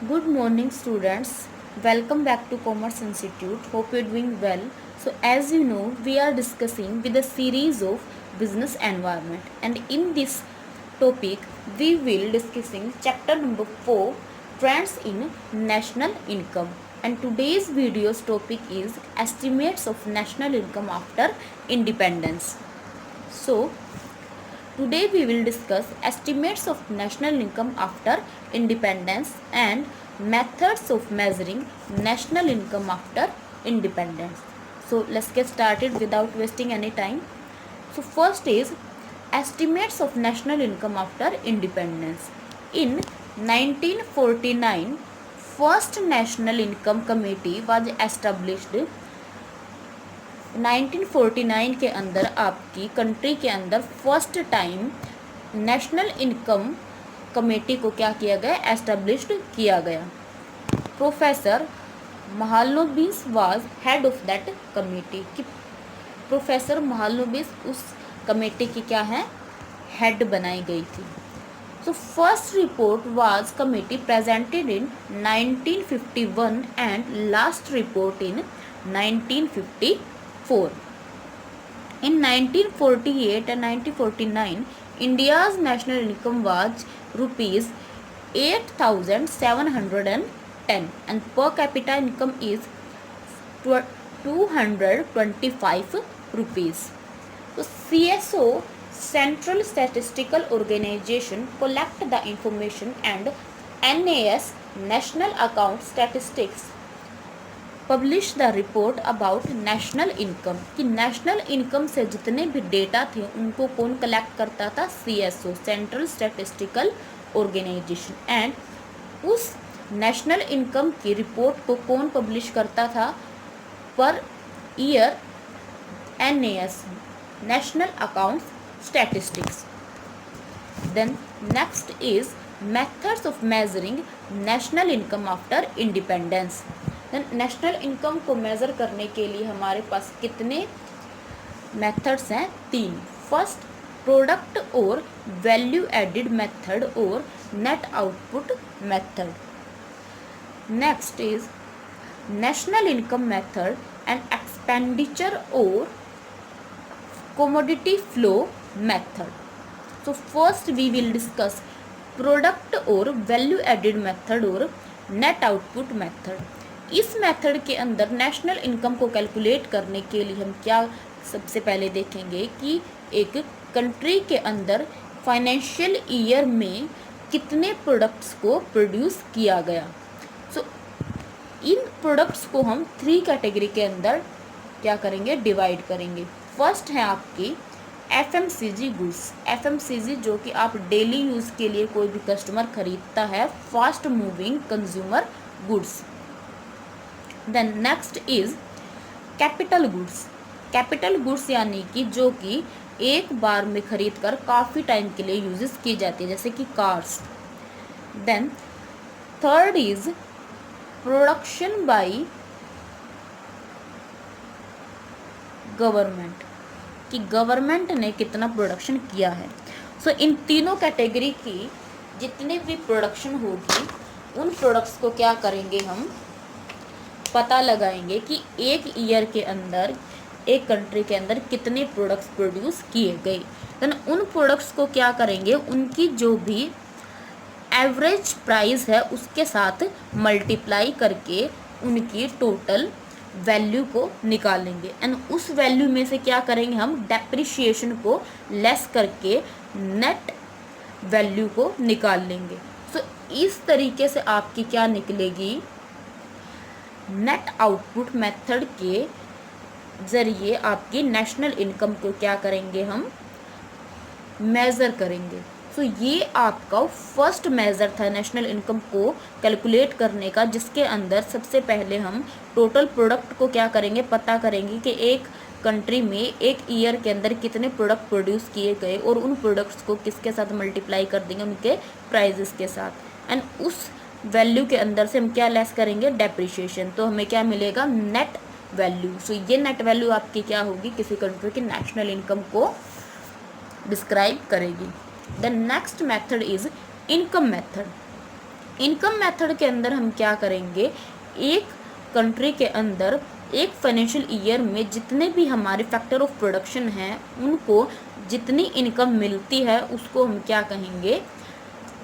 Good morning, students. Welcome back to Commerce Institute. Hope you're doing well. So, as you know, we are discussing with a series of business environment, and in this topic, we will discussing chapter number 4, trends in national income. And today's video's topic is estimates of national income after independence. So, today we will discuss estimates of national income after independence and methods of measuring national income after independence. So let's get started without wasting any time. So first is estimates of national income after independence. In 1949, first national income committee was established. 1949 के अंदर आपकी country के अंदर first time national income committee को क्या किया गया, established किया गया. Professor Mahalanobis was head of that committee. कि प्रोफेसर महालनोबिस उस कमेटी की क्या है, हेड बनाई गई थी. So first report was committee presented in 1951 and last report in 1954. In 1948 and 1949, India's national income was rupees 8,710 and per capita income is 225 rupees. So CSO, Central Statistical Organization, collect the information and NAS, National Account Statistics, publish the report about national income. कि national income से जितने भी data थे उनको कौन collect करता था, CSO, central statistical organisation. And उस नेशनल इनकम की रिपोर्ट को कौन पब्लिश करता था, per year NAS, national accounts statistics. Then next is methods of measuring national income after independence. National income को मेज़र करने के लिए हमारे पास कितने मेथड्स हैं, 3. फर्स्ट, प्रोडक्ट और वैल्यू एडिड मेथड और net output method. Next is national income method and expenditure और commodity flow method. So first we will discuss product और वैल्यू एडिड मेथड और नेट आउटपुट मेथड. इस method के अंदर national income को calculate करने के लिए हम क्या सबसे पहले देखेंगे कि एक कंट्री के अंदर फाइनेंशियल ईयर में कितने प्रोडक्ट्स को प्रोड्यूस किया गया. सो इन प्रोडक्ट्स को हम 3 कैटेगरी के अंदर क्या करेंगे, डिवाइड करेंगे. फर्स्ट है आपकी FMCG गुड्स. FMCG जो कि आप डेली यूज़ के लिए कोई भी कस्टमर खरीदता है, fast moving consumer goods. Then next is capital goods. Capital goods यानी कि जो कि एक बार में खरीद कर काफ़ी टाइम के लिए यूजेस की जाती है, जैसे कि cars. Then third is production by government, कि गवर्नमेंट ने कितना प्रोडक्शन किया है. सो इन तीनों कैटेगरी की जितने भी प्रोडक्शन होगी उन प्रोडक्ट्स को क्या करेंगे, हम पता लगाएंगे कि एक ईयर के अंदर एक कंट्री के अंदर कितने प्रोडक्ट्स प्रोड्यूस किए गए. देन उन प्रोडक्ट्स को क्या करेंगे, उनकी जो भी एवरेज प्राइस है उसके साथ मल्टीप्लाई करके उनकी टोटल वैल्यू को निकालेंगे. एंड उस वैल्यू में से क्या करेंगे, हम डेप्रिशिएशन को लेस करके नेट वैल्यू को निकाल लेंगे. सो इस तरीके से आपकी क्या निकलेगी, नेट आउटपुट मेथड के ज़रिए आपकी नेशनल इनकम को क्या करेंगे, हम मेज़र करेंगे. सो ये आपका फर्स्ट मेज़र था नेशनल इनकम को कैलकुलेट करने का, जिसके अंदर सबसे पहले हम टोटल प्रोडक्ट को क्या करेंगे, पता करेंगे कि एक कंट्री में एक ईयर के अंदर कितने प्रोडक्ट प्रोड्यूस किए गए और उन प्रोडक्ट्स को किसके साथ मल्टीप्लाई कर देंगे, उनके प्राइजेस के साथ. एंड उस वैल्यू के अंदर से हम क्या लेस करेंगे, डेप्रिशिएशन. तो हमें क्या मिलेगा, नेट वैल्यू. सो ये नेट वैल्यू आपकी क्या होगी, किसी कंट्री की नेशनल इनकम को डिस्क्राइब करेगी. The next method is income method. Income method के अंदर हम क्या करेंगे, एक कंट्री के अंदर एक फाइनेंशियल ईयर में जितने भी हमारे फैक्टर ऑफ प्रोडक्शन हैं उनको जितनी इनकम मिलती है उसको हम क्या कहेंगे,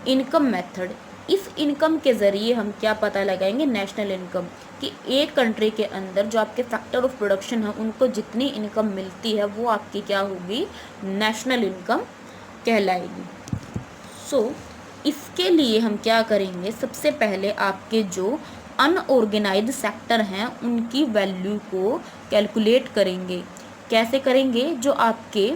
इनकम मेथड। इस इनकम के ज़रिए हम क्या पता लगाएंगे, नेशनल इनकम, कि एक कंट्री के अंदर जो आपके फैक्टर ऑफ प्रोडक्शन है उनको जितनी इनकम मिलती है वो आपकी क्या होगी, नेशनल इनकम कहलाएगी। सो इसके लिए हम क्या करेंगे, सबसे पहले आपके जो अनऑर्गेनाइज्ड सेक्टर हैं उनकी वैल्यू को कैलकुलेट करेंगे। कैसे करेंगे, जो आपके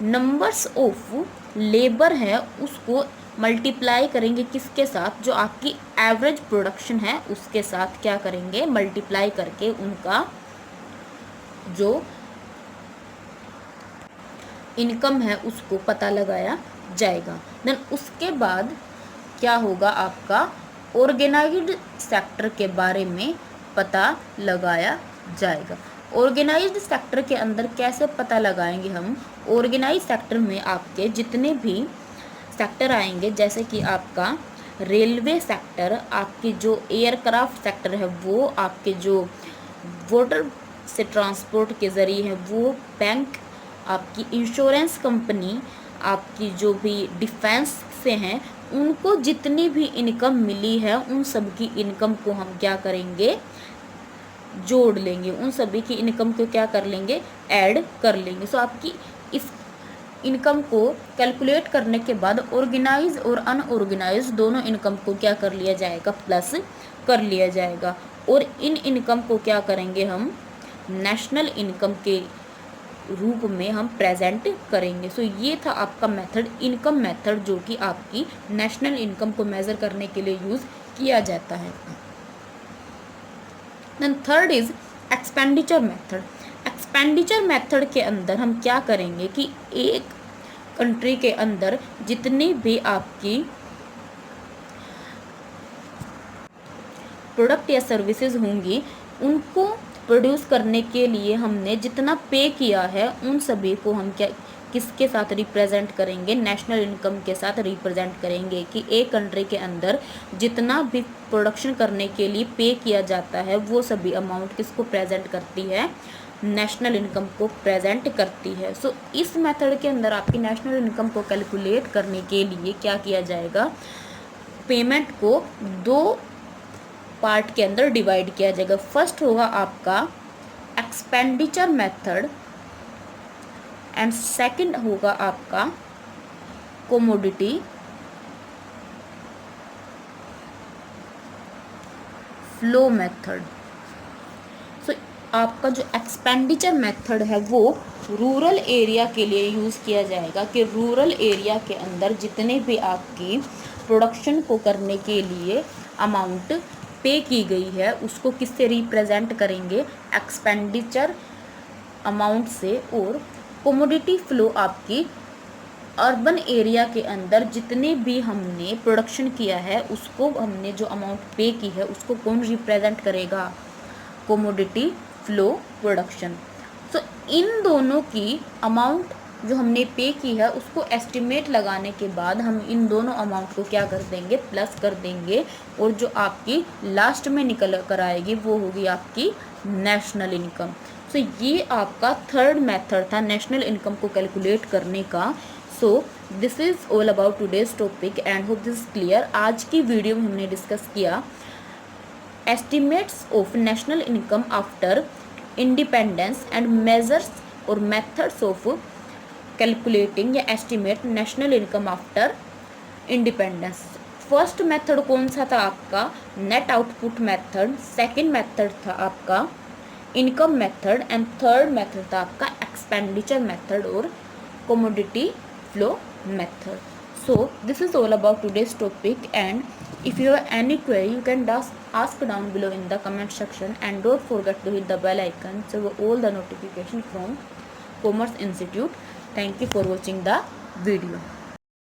नंबर्स ऑफ लेबर है उसको मल्टीप्लाई करेंगे किसके साथ, जो आपकी एवरेज प्रोडक्शन है उसके साथ क्या करेंगे, मल्टीप्लाई करके उनका जो इनकम है उसको पता लगाया जाएगा। देन उसके बाद क्या होगा, आपका ऑर्गेनाइज्ड सेक्टर के बारे में पता लगाया जाएगा। ऑर्गेनाइज्ड सेक्टर के अंदर कैसे पता लगाएंगे हम, ऑर्गेनाइज्ड सेक्टर में आपके जितने भी सेक्टर आएंगे, जैसे कि आपका रेलवे सेक्टर, आपके जो एयरक्राफ्ट सेक्टर है वो, आपके जो वाटर से ट्रांसपोर्ट के ज़रिए है वो, बैंक, आपकी इंश्योरेंस कंपनी, आपकी जो भी डिफेंस से हैं उनको जितनी भी इनकम मिली है उन सब की इनकम को हम क्या करेंगे, जोड़ लेंगे, उन सभी की इनकम को क्या कर लेंगे, ऐड कर लेंगे। सो आपकी इस इनकम को कैलकुलेट करने के बाद ऑर्गेनाइज और अनऑर्गेनाइज दोनों इनकम को क्या कर लिया जाएगा, प्लस कर लिया जाएगा, और इन इनकम को क्या करेंगे हम, नेशनल इनकम के रूप में हम प्रेजेंट करेंगे। सो ये था आपका मेथड, इनकम मेथड, जो कि आपकी नेशनल इनकम को मेज़र करने के लिए यूज़ किया जाता है। Then third is expenditure method. Expenditure method के अंदर हम क्या करेंगे कि एक कंट्री के अंदर जितनी भी आपकी प्रोडक्ट या सर्विसेज होंगी उनको प्रोड्यूस करने के लिए हमने जितना पे किया है उन सभी को हम क्या किसके साथ रिप्रेजेंट करेंगे, नेशनल इनकम के साथ रिप्रेजेंट करेंगे, कि एक कंट्री के अंदर जितना भी प्रोडक्शन करने के लिए पे किया जाता है वो सभी अमाउंट किसको प्रेजेंट करती है, नेशनल इनकम को प्रेजेंट करती है। सो इस मेथड के अंदर आपकी नेशनल इनकम को कैलकुलेट करने के लिए क्या किया जाएगा, पेमेंट को दो पार्ट के अंदर डिवाइड किया जाएगा। फर्स्ट होगा आपका एक्सपेंडिचर मेथड एंड सेकंड होगा आपका कमोडिटी फ्लो मेथड। सो आपका जो एक्सपेंडिचर मेथड है वो रूरल एरिया के लिए यूज़ किया जाएगा, कि रूरल एरिया के अंदर जितने भी आपकी प्रोडक्शन को करने के लिए अमाउंट पे की गई है उसको किससे रिप्रेजेंट करेंगे, एक्सपेंडिचर अमाउंट से। और कमोडिटी फ्लो आपकी अर्बन एरिया के अंदर जितने भी हमने प्रोडक्शन किया है उसको हमने जो अमाउंट पे की है उसको कौन रिप्रेजेंट करेगा, कमोडिटी फ्लो प्रोडक्शन। सो इन दोनों की अमाउंट जो हमने पे की है उसको एस्टिमेट लगाने के बाद हम इन दोनों अमाउंट को क्या कर देंगे, प्लस कर देंगे, और जो आपकी लास्ट में निकल कर आएगी वो होगी आपकी नेशनल इनकम। सो ये आपका थर्ड मेथड था नेशनल इनकम को कैलकुलेट करने का। So this is all about today's topic and hope this clear. आज की वीडियो में हमने डिस्कस किया estimates of national income after independence and measures और मेथड्स ऑफ कैलकुलेटिंग या estimate national income after independence. First method कौन सा था आपका, net output method, second method था आपका income method and third method था आपका एक्सपेंडिचर मेथड और commodity flow method. So this is all about today's topic, and if you have any query you can ask down below in the comment section, and don't forget to hit the bell icon so all the notification from Commerce Institute. Thank you for watching the video.